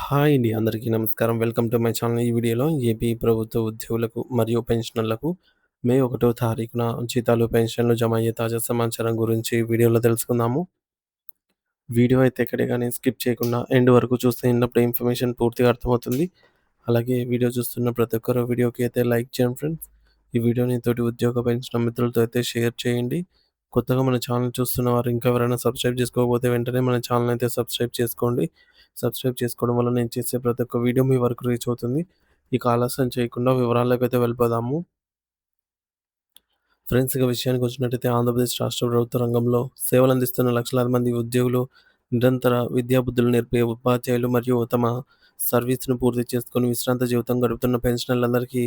Hi అండి. అందరికీ నమస్కారం. Welcome to my channel. ఈ వీడియోలో ఏపీ ప్రభుత్వ ఉద్యోగులకు మరియు పెన్షనర్లకు మే 1వ తారీఖున జీతాలు, పెన్షన్లు జమ అయ్యే తాజా సమాచారం గురించి వీడియోలో తెలుసుకుందాము. వీడియో అయితే ఎక్కడే గాని స్కిప్ చేయకుండా ఎండ్ వరకు చూస్తే ఇన్నప్పుడు ఇన్ఫర్మేషన్ పూర్తిగా అర్థమవుతుంది. అలాగే వీడియో చూస్తున్న ప్రతి ఒక్కరు వీడియోకి అయితే లైక్ చేయండి ఫ్రెండ్స్. ఈ వీడియోని తోటి ఉద్యోగ పెన్షన్ మిత్రులతో అయితే షేర్ చేయండి. కొత్తగా మన ఛానల్ చూస్తున్న వారు ఇంకా ఎవరైనా సబ్స్క్రైబ్ చేసుకోకపోతే వెంటనే మన ఛానల్ అయితే సబ్స్క్రైబ్ చేసుకోండి. సబ్స్క్రైబ్ చేసుకోవడం వల్ల నేను చేసే ప్రతి ఒక్క వీడియో మీ వరకు రీచ్ అవుతుంది. ఇక ఆలస్యం చేయకుండా వివరాల్లోకైతే వెళ్ళిపోదాము. ఫ్రెండ్స్ ఇక విషయానికి వచ్చినట్టయితే ఆంధ్రప్రదేశ్ రాష్ట్ర ప్రభుత్వ రంగంలో సేవలందిస్తున్న లక్షలాది మంది ఉద్యోగులు, నిరంతర విద్యాబుద్ధులు నేర్పే ఉపాధ్యాయులు మరియు తమ సర్వీస్‌ను పూర్తి చేసుకొని విశ్రాంత జీవితం గడుపుతున్న పెన్షనర్లందరికీ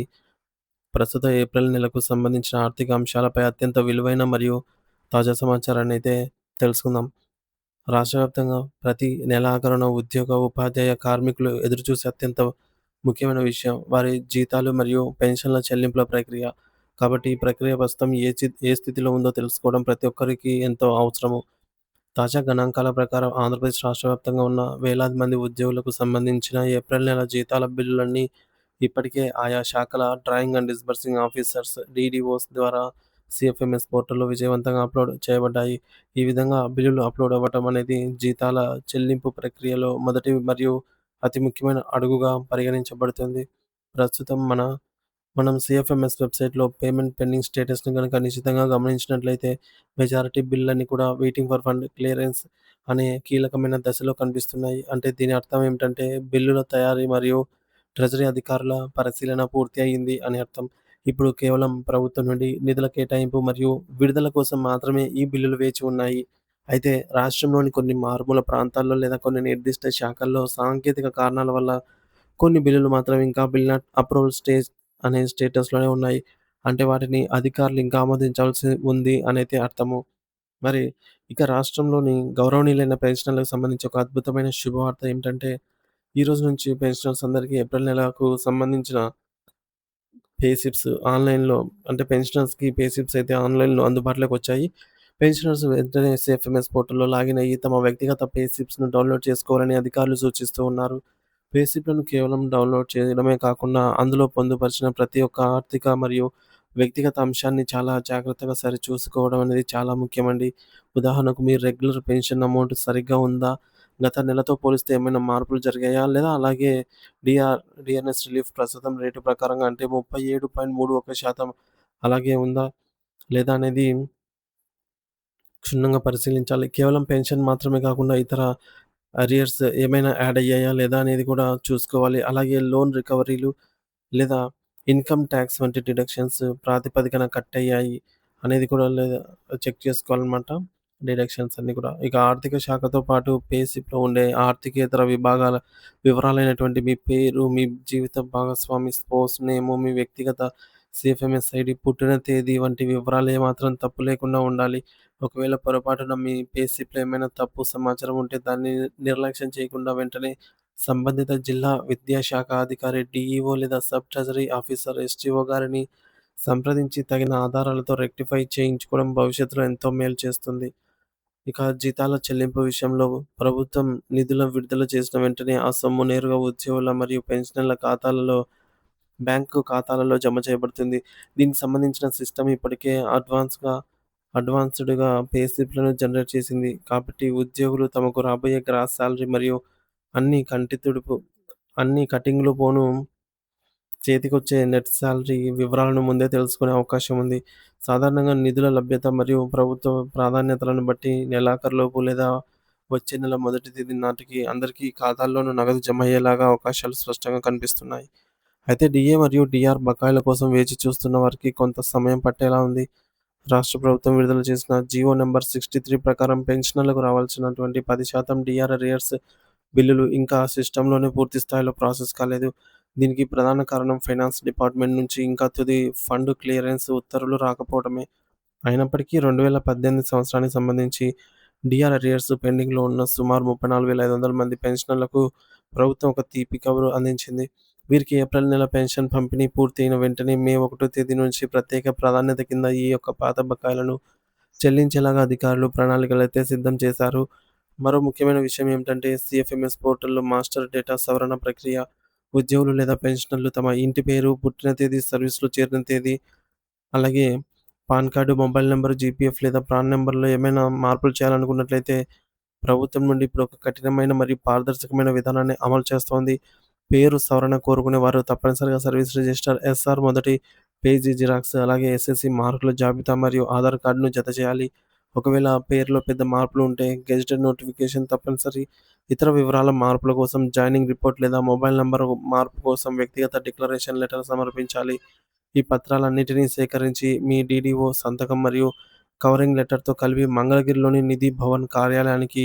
ప్రస్తుత ఏప్రిల్ నెలకు సంబంధించిన ఆర్థిక అంశాలపై అత్యంత విలువైన మరియు తాజా సమాచారాన్నయితే తెలుసుకుందాం. రాష్ట్ర వ్యాప్తంగా ప్రతి నెలాఖరున ఉద్యోగ, ఉపాధ్యాయ, కార్మికులు ఎదురుచూసే అత్యంత ముఖ్యమైన విషయం వారి జీతాలు మరియు పెన్షన్ల చెల్లింపుల ప్రక్రియ. కాబట్టి ఈ ప్రక్రియ ప్రస్తుతం ఏ స్థితిలో ఉందో తెలుసుకోవడం ప్రతి ఒక్కరికి ఎంతో అవసరము. తాజా గణాంకాల ప్రకారం ఆంధ్రప్రదేశ్ రాష్ట్ర వ్యాప్తంగా ఉన్న వేలాది మంది ఉద్యోగులకు సంబంధించిన ఏప్రిల్ నెల జీతాల బిల్లులన్నీ ఇప్పటికే ఆయా శాఖల డ్రాయింగ్ అండ్ డిస్బర్సింగ్ ఆఫీసర్స్ డీడీఓస్ ద్వారా సీఎఫ్ఎంఎస్ పోర్టల్‌లో విజయవంతంగా అప్‌లోడ్ చేయబడ్డాయి. ఈ విధంగా బిల్లులు అప్‌లోడ్ అవ్వటం అనేది జీతాల చెల్లింపు ప్రక్రియలో మొదటి మరియు అతి ముఖ్యమైన అడుగుగా పరిగణించబడుతుంది. ప్రస్తుతం మనం సీఎఫ్ఎంఎస్ వెబ్‌సైట్‌లో పేమెంట్ పెండింగ్ స్టేటస్‌ని గనుక నిశితంగా గమనించినట్లయితే మెజారిటీ బిల్లులన్నీ కూడా వెయిటింగ్ ఫర్ ఫండ్ క్లియరెన్స్ అనే కీలకమైన దశలో కనిపిస్తున్నాయి. అంటే దీని అర్థం ఏమిటంటే బిల్లుల తయారీ మరియు ట్రెజరీ అధికారుల పరిశీలన పూర్తి అయింది అని అర్థం. ఇప్పుడు కేవలం ప్రభుత్వం నుండి నిధుల కేటాయింపు మరియు విడుదల కోసం మాత్రమే ఈ బిల్లులు వేచి ఉన్నాయి. అయితే రాష్ట్రంలోని కొన్ని మారుమూల ప్రాంతాల్లో లేదా కొన్ని నిర్దిష్ట శాఖల్లో సాంకేతిక కారణాల వల్ల కొన్ని బిల్లులు మాత్రం ఇంకా బిల్ నాట్ అప్రూవల్ స్టేజ్ అనే స్టేటస్‌లోనే ఉన్నాయి. అంటే వాటిని అధికారులు ఇంకా ఆమోదించాల్సి ఉంది అనైతే అర్థము. మరి ఇక రాష్ట్రంలోని గౌరవనీయులైన పెన్షనర్లకు సంబంధించి ఒక అద్భుతమైన శుభవార్త ఏమిటంటే, ఈ రోజు నుంచి పెన్షనర్స్ అందరికీ ఏప్రిల్ నెలకు సంబంధించిన పే స్లిప్స్ ఆన్‌లైన్‌లో అంటే పెన్షనర్స్‌కి పే స్లిప్స్ అయితే ఆన్‌లైన్‌లో అందుబాటులోకి వచ్చాయి. పెన్షనర్స్ వెంటనే సేఫ్ఎంఎస్ పోర్టల్‌లో లాగిన్ అయ్యి తమ వ్యక్తిగత పే స్లిప్స్‌ను డౌన్‌లోడ్ చేసుకోవాలని అధికారులు సూచిస్తూ ఉన్నారు. పే స్లిప్‌లను కేవలం డౌన్‌లోడ్ చేయడమే కాకుండా అందులో పొందుపరిచిన ప్రతి ఒక్క ఆర్థిక మరియు వ్యక్తిగత అంశాన్ని చాలా జాగ్రత్తగా సరిచూసుకోవడం అనేది చాలా ముఖ్యమండి. ఉదాహరణకు మీ రెగ్యులర్ పెన్షన్ అమౌంట్ సరిగ్గా ఉందా? గత నెలతో పోలిస్తే ఏమైనా మార్పులు జరిగాయా? లేదా అలాగే డిఆర్ఎస్ రిలీఫ్ ప్రస్తుతం రేటు ప్రకారంగా అంటే 37.31% అలాగే ఉందా? లేదా అనేది క్షుణ్ణంగా పరిశీలించాలి. కేవలం పెన్షన్ మాత్రమే కాకుండా ఇతర అరియర్స్ ఏమైనా యాడ్ అయ్యాయా? లేదా? అనేది కూడా చూసుకోవాలి. అలాగే లోన్ రికవరీలు లేదా ఇన్‌కమ్ టాక్స్ వంటి డిడక్షన్స్ ప్రాతిపదికన కట్ అయ్యాయి అనేది కూడా లేదా చెక్ చేసుకోవాలనమాట. డిడక్షన్స్ అన్నీ కూడా. ఇక ఆర్థిక శాఖతో పాటు పే స్లిప్‌లో ఉండే ఆర్థికేతర విభాగాల వివరాలైనటువంటి మీ పేరు, మీ జీవిత భాగస్వామి స్పౌస్ నేము, మీ వ్యక్తిగత సీఎఫ్ఎంఎస్ ఐడీ, పుట్టిన తేదీ వంటి వివరాలు ఏమాత్రం తప్పు లేకుండా ఉండాలి. ఒకవేళ పొరపాటున మీ పే స్లిప్‌లో ఏమైనా తప్పు సమాచారం ఉంటే దాన్ని నిర్లక్ష్యం చేయకుండా వెంటనే సంబంధిత జిల్లా విద్యాశాఖ అధికారి డీఈఓ లేదా సబ్ ట్రెజరీ ఆఫీసర్ ఎస్‌టీఓ గారిని సంప్రదించి తగిన ఆధారాలతో రెక్టిఫై చేయించుకోవడం భవిష్యత్తులో ఎంతో మేలు చేస్తుంది. ఇక జీతాల చెల్లింపు విషయంలో ప్రభుత్వం నిధుల విడుదల చేసిన వెంటనే ఆ సొమ్ము నేరుగా ఉద్యోగుల మరియు పెన్షనర్ల ఖాతాలలో బ్యాంకు ఖాతాలలో జమ చేయబడుతుంది. దీనికి సంబంధించిన సిస్టమ్ ఇప్పటికే అడ్వాన్స్‌డ్‌గా పే స్లిప్‌లను జనరేట్ చేసింది. కాబట్టి ఉద్యోగులు తమకు రాబోయే గ్రాస్ సాలరీ మరియు అన్ని కంటి తుడుపు అన్ని కటింగ్‌లు పోను చేతికొచ్చే నెట్ సాలరీ వివరాలను ముందే తెలుసుకునే అవకాశం ఉంది. సాధారణంగా నిధుల లభ్యత మరియు ప్రభుత్వ ప్రాధాన్యతలను బట్టి నెలాఖరులోపు లేదా వచ్చే నెల మొదటి తేదీ నాటికి అందరికీ ఖాతాల్లోనూ నగదు జమ అయ్యేలాగా అవకాశాలు స్పష్టంగా కనిపిస్తున్నాయి. అయితే డీఏ మరియు డీఆర్ బకాయిల కోసం వేచి చూస్తున్న వారికి కొంత సమయం పట్టేలా ఉంది. రాష్ట్ర ప్రభుత్వం విడుదల చేసిన జీవో నంబర్ 63 ప్రకారం పెన్షనర్లకు రావాల్సినటువంటి 10% డీఆర్ అరియర్స్ బిల్లులు ఇంకా సిస్టమ్‌లోనే పూర్తి స్థాయిలో ప్రాసెస్ కాలేదు. దీనికి ప్రధాన కారణం ఫైనాన్స్ డిపార్ట్‌మెంట్ నుంచి ఇంకా తుది ఫండ్ క్లియరెన్స్ ఉత్తర్వులు రాకపోవడమే. అయినప్పటికీ 2018 సంవత్సరానికి సంబంధించి డీఆర్ అరియర్స్ పెండింగ్‌లో ఉన్న సుమారు 34,500 మంది పెన్షనర్లకు ప్రభుత్వం ఒక తీపి కబురు అందించింది. వీరికి ఏప్రిల్ నెల పెన్షన్ పంపిణీ పూర్తయిన వెంటనే మే 1 తేదీ నుంచి ప్రత్యేక ప్రాధాన్యత కింద ఈ యొక్క పాత బకాయిలను చెల్లించేలాగా అధికారులు ప్రణాళికలైతే సిద్ధం చేశారు. మరో ముఖ్యమైన విషయం ఏమిటంటే సీఎఫ్ఎంఎస్ పోర్టల్‌లో మాస్టర్ డేటా సవరణ ప్రక్రియ. ఉద్యోగులు లేదా పెన్షనర్లు తమ ఇంటి పేరు, పుట్టిన తేదీ, సర్వీస్‌లో చేరిన తేదీ, అలాగే pan card, mobile number, GPF లేదా ప్రాన్ నంబర్‌లో ఏమైనా మార్పులు చేయాలనుకున్నట్లయితే ప్రభుత్వం నుండి ఇప్పుడు ఒక కఠినమైన మరియు పారదర్శకమైన విధానాన్ని అమలు చేస్తోంది. పేరు సవరణ కోరుకునే వారు తప్పనిసరిగా సర్వీస్ రిజిస్టర్ ఎస్ఆర్ మొదటి పేజీ జిరాక్స్, అలాగే ఎస్ఎస్‌సి మార్కుల జాబితా మరియు ఆధార్ కార్డ్‌ను జతచేయాలి. ఒకవేళ పేరులో పెద్ద మార్పులు ఉంటే గెజిటెడ్ నోటిఫికేషన్ తప్పనిసరి. ఇతర వివరాల మార్పుల కోసం జాయినింగ్ రిపోర్ట్ లేదా మొబైల్ నంబర్ మార్పు కోసం వ్యక్తిగత డిక్లరేషన్ లెటర్ సమర్పించాలి. ఈ పత్రాలన్నిటినీ సేకరించి మీ డీడీఓ సంతకం మరియు కవరింగ్ లెటర్‌తో కలిపి మంగళగిరిలోని నిధి భవన్ కార్యాలయానికి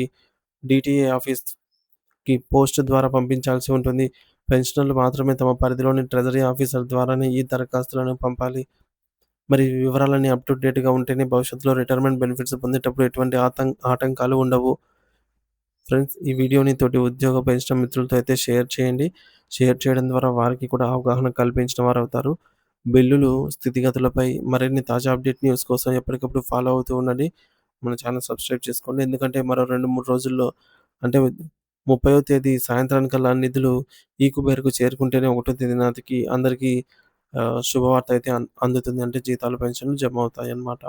డీటీఏ ఆఫీస్‌కి పోస్ట్ ద్వారా పంపించాల్సి ఉంటుంది. పెన్షనర్లు మాత్రమే తమ పరిధిలోని ట్రెజరీ ఆఫీసర్ ద్వారానే ఈ దరఖాస్తులను పంపాలి. మరి ఈ వివరాలన్నీ అప్ టు డేట్‌గా ఉంటేనే భవిష్యత్తులో రిటైర్మెంట్ బెనిఫిట్స్ పొందేటప్పుడు ఎటువంటి ఆటంకాలు ఉండవు. ఫ్రెండ్స్, ఈ వీడియోని తోటి ఉద్యోగ పెన్షన్ మిత్రులతో అయితే షేర్ చేయండి. షేర్ చేయడం ద్వారా వారికి కూడా అవగాహన కల్పించిన వారవుతారు. బిల్లులు స్థితిగతులపై మరిన్ని తాజా అప్డేట్ న్యూస్ కోసం ఎప్పటికప్పుడు ఫాలో అవుతూ ఉండండి. మన ఛానల్ సబ్స్క్రైబ్ చేసుకోండి. ఎందుకంటే మరో 2, 3 రోజుల్లో అంటే 30వ తేదీ సాయంత్రానికల్లా నిధులు ఈ కుబేర్‌కు చేరుకుంటేనే 1వ తేదీ నాటికి అందరికీ శుభవార్త అయితే అందుతుంది. అంటే జీతాలు, పెన్షన్‌లు జమ అవుతాయన్నమాట.